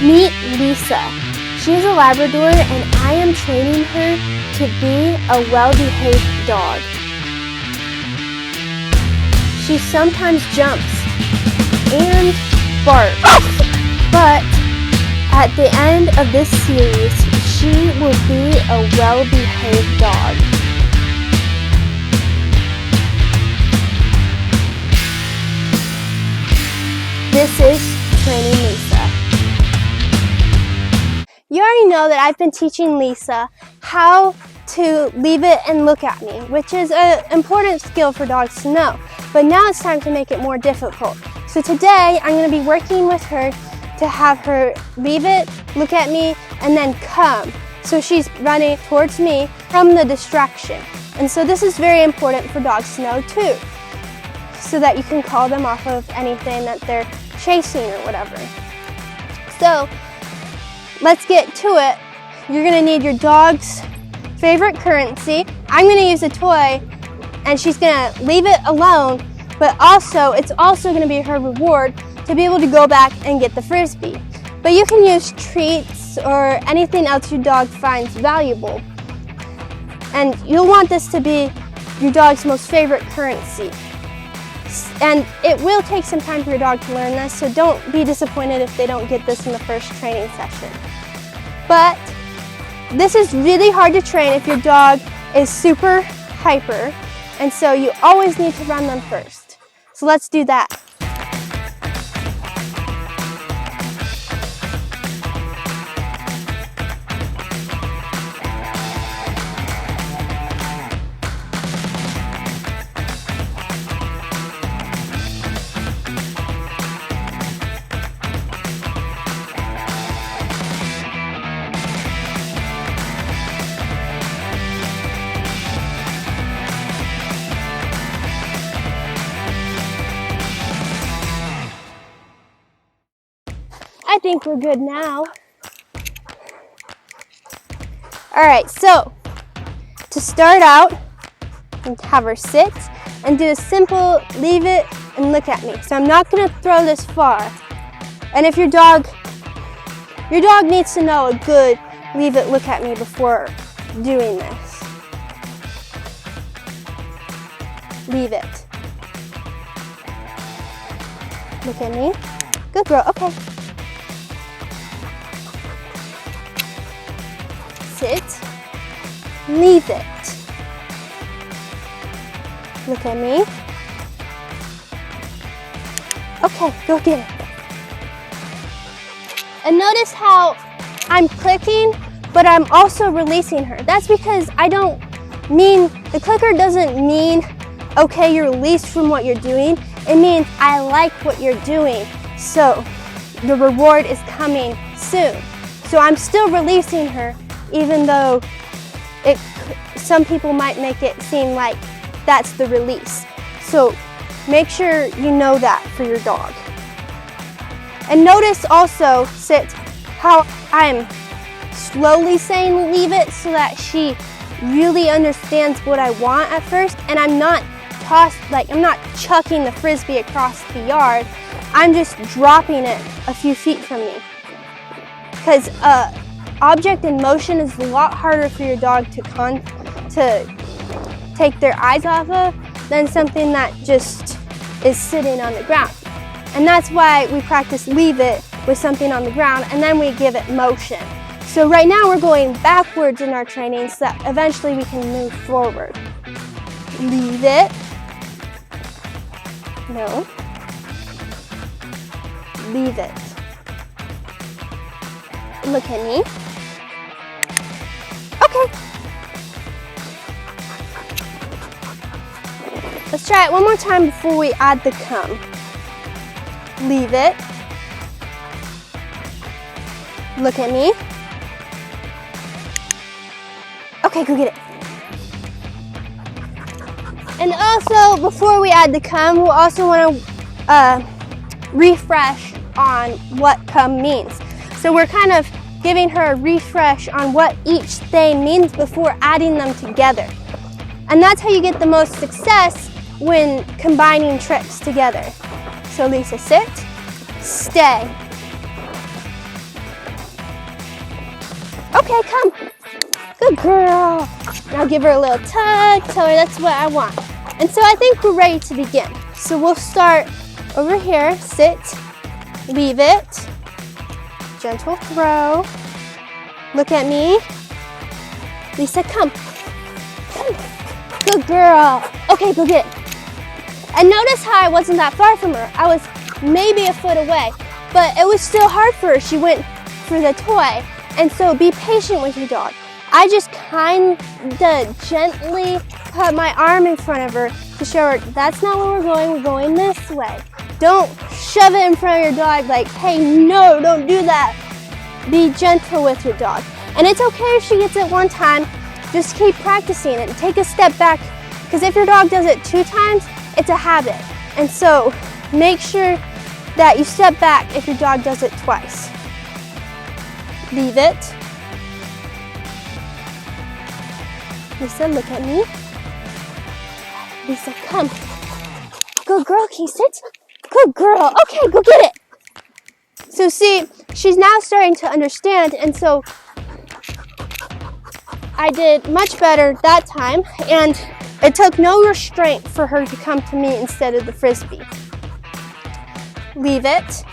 Meet Lisa. She's a Labrador and I am training her to be a well-behaved dog. She sometimes jumps and barks, but at the end of this series, she will be a well-behaved dog. This is Training Lisa. You already know that I've been teaching Lisa how to leave it and look at me, which is an important skill for dogs to know. But now it's time to make it more difficult. So today I'm going to be working with her to have her leave it, look at me, and then come. So she's running towards me from the distraction. And so this is very important for dogs to know too, so that you can call them off of anything that they're chasing or whatever. So let's get to it. You're going to need your dog's favorite currency. I'm going to use a toy and she's going to leave it alone, but also it's also going to be her reward to be able to go back and get the frisbee. But you can use treats or anything else your dog finds valuable. And you'll want this to be your dog's most favorite currency. And it will take some time for your dog to learn this, so don't be disappointed if they don't get this in the first training session. But this is really hard to train if your dog is super hyper, and so you always need to run them first. So let's do that. I think we're good now. All right, so to start out, have her sit and do a simple leave it and look at me. So I'm not gonna throw this far. And if your dog needs to know a good leave it, look at me before doing this. Leave it. Look at me. Good girl, okay. Sit, leave it. Look at me. Okay, go get it. And notice how I'm clicking, but I'm also releasing her. That's because the clicker doesn't mean, okay, you're released from what you're doing. It means I like what you're doing. So the reward is coming soon. So I'm still releasing her, even though some people might make it seem like that's the release. So make sure you know that for your dog. And notice also, sit, how I'm slowly saying leave it so that she really understands what I want at first, and I'm not chucking the frisbee across the yard. I'm just dropping it a few feet from me. Because object in motion is a lot harder for your dog to take their eyes off of than something that just is sitting on the ground. And that's why we practice leave it with something on the ground, and then we give it motion. So right now we're going backwards in our training so that eventually we can move forward. Leave it. No. Leave it. Look at me. Okay. Let's try it one more time before we add the come. Leave it. Look at me. Okay, go get it. And also, before we add the come, we'll also want to refresh on what come means. So we're kind of giving her a refresh on what each thing means before adding them together. And that's how you get the most success when combining tricks together. So Lisa, sit, stay, Okay, come. Good girl. Now give her a little tug. Tell her that's what I want. And so I think we're ready to begin. So we'll start over here. Sit. Leave it. Gentle throw. Look at me. Lisa, come. Come. Good girl. Okay, go get it. And notice how I wasn't that far from her. I was maybe a foot away, but it was still hard for her. She went for the toy. And so be patient with your dog. I just kind of gently put my arm in front of her to show her that's not where we're going this way. Don't shove it in front of your dog like, hey, no, don't do that. Be gentle with your dog. And it's okay if she gets it one time, just keep practicing it. Take a step back, because if your dog does it 2 times, it's a habit. And so make sure that you step back if your dog does it twice. Leave it. Lisa, look at me. Lisa, come. Good girl, can you sit? Good girl. Okay, go get it. So see, she's now starting to understand, and so I did much better that time, and it took no restraint for her to come to me instead of the Frisbee. Leave it.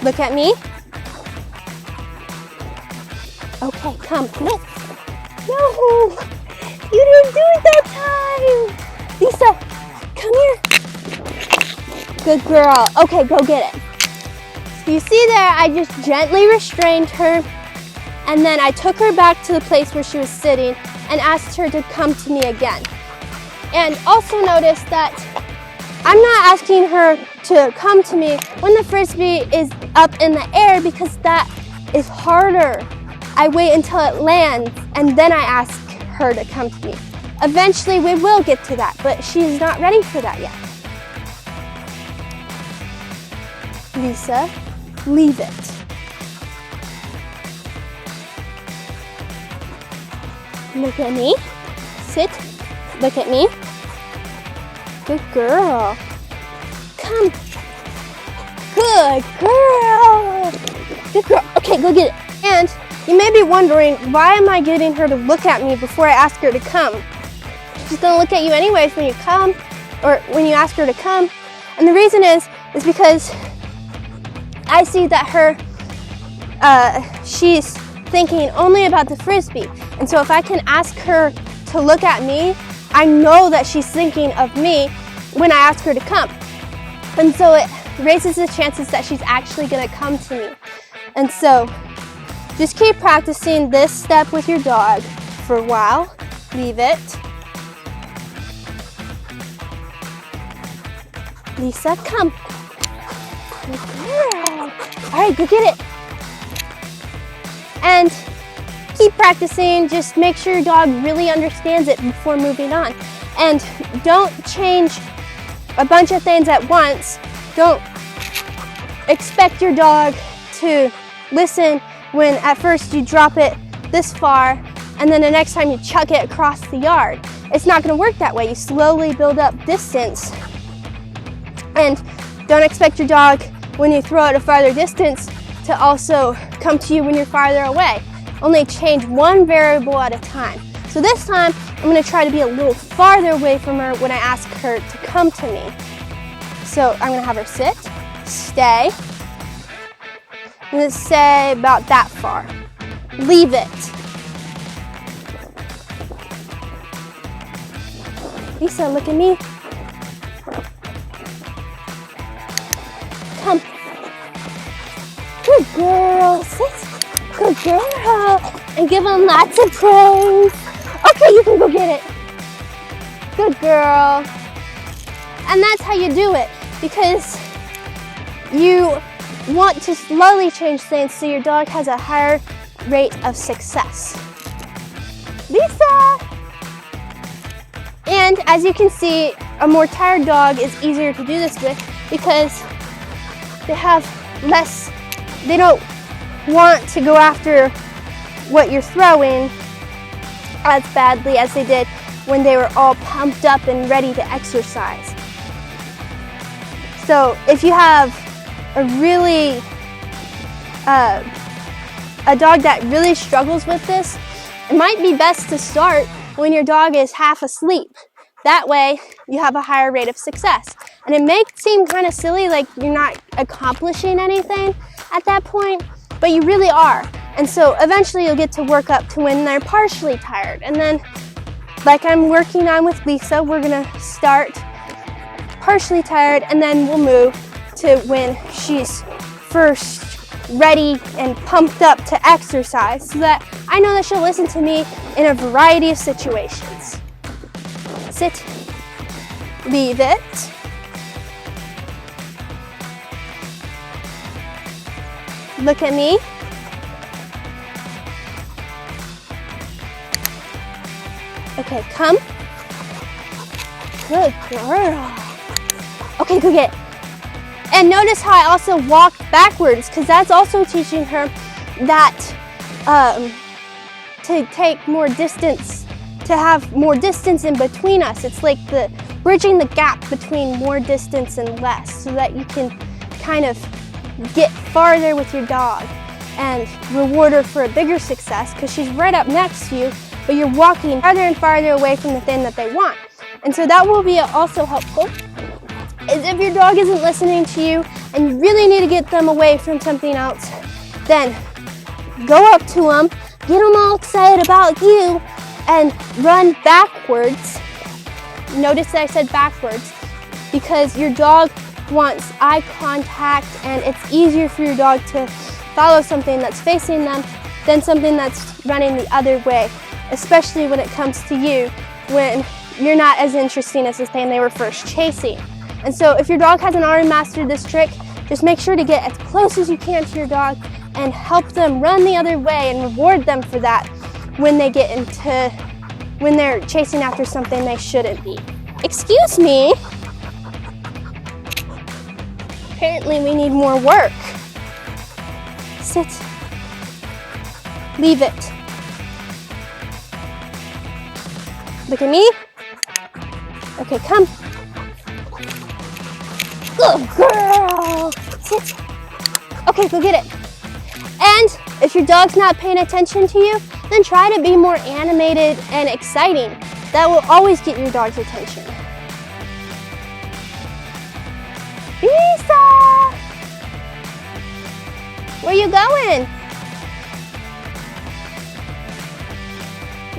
Look at me. Okay, come. No. No. You didn't do it that time. Lisa, come here. Good girl. Okay, go get it. So you see there, I just gently restrained her, and then I took her back to the place where she was sitting and asked her to come to me again. And also notice that I'm not asking her to come to me when the Frisbee is up in the air, because that is harder. I wait until it lands and then I ask her to come to me. Eventually we will get to that, but she's not ready for that yet. Lisa, leave it. Look at me. Sit. Look at me. Good girl. Come. Good girl. Good girl. Okay, go get it. And you may be wondering, why am I getting her to look at me before I ask her to come? She's gonna look at you anyways when you come, or when you ask her to come. And the reason is because I see that she's thinking only about the Frisbee. And so if I can ask her to look at me, I know that she's thinking of me when I ask her to come. And so it raises the chances that she's actually gonna come to me. And so just keep practicing this step with your dog for a while. Leave it. Lisa, come. Good girl. All right, go get it. And keep practicing. Just make sure your dog really understands it before moving on. And don't change a bunch of things at once. Don't expect your dog to listen when at first you drop it this far and then the next time you chuck it across the yard. It's not going to work that way. You slowly build up distance. And don't expect your dog, when you throw it a farther distance, to also come to you when you're farther away. Only change one variable at a time. So this time, I'm going to try to be a little farther away from her when I ask her to come to me. So I'm going to have her sit, stay. I'm going to say about that far. Leave it. Lisa, look at me. Come. Good girl. Sit. Good girl. And give them lots of praise. Okay, you can go get it. Good girl. And that's how you do it, because you want to slowly change things so your dog has a higher rate of success. Lisa! And as you can see, a more tired dog is easier to do this with because they have less, they don't want to go after what you're throwing as badly as they did when they were all pumped up and ready to exercise. So if you have a really a dog that really struggles with this, it might be best to start when your dog is half asleep. That way, you have a higher rate of success. And it may seem kind of silly, like you're not accomplishing anything at that point, but you really are. And so eventually you'll get to work up to when they're partially tired. And then, like I'm working on with Lisa, we're gonna start partially tired, and then we'll move to when she's first ready and pumped up to exercise, so that I know that she'll listen to me in a variety of situations. Sit, leave it. Look at me. Okay, come. Good girl. Okay, go get it. And notice how I also walked backwards, because that's also teaching her that to take more distance, to have more distance in between us. It's like the bridging the gap between more distance and less, so that you can kind of get farther with your dog and reward her for a bigger success, because she's right up next to you, but you're walking farther and farther away from the thing that they want. And so that will be also helpful. Is if your dog isn't listening to you and you really need to get them away from something else, then go up to them, get them all excited about you, and run backwards. Notice that I said backwards, because your dog wants eye contact, and it's easier for your dog to follow something that's facing them than something that's running the other way, especially when it comes to you, when you're not as interesting as the thing they were first chasing. And so if your dog hasn't already mastered this trick, just make sure to get as close as you can to your dog and help them run the other way, and reward them for that when they're chasing after something they shouldn't be. Excuse me. Apparently we need more work. Sit. Leave it. Look at me. Okay, come. Good girl. Sit. Okay, go get it. And if your dog's not paying attention to you, then try to be more animated and exciting. That will always get your dog's attention. Lisa! Where you going?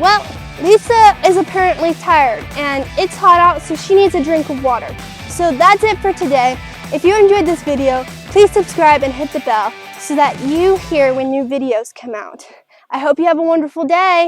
Well, Lisa is apparently tired, and it's hot out, so she needs a drink of water. So that's it for today. If you enjoyed this video, please subscribe and hit the bell so that you hear when new videos come out. I hope you have a wonderful day.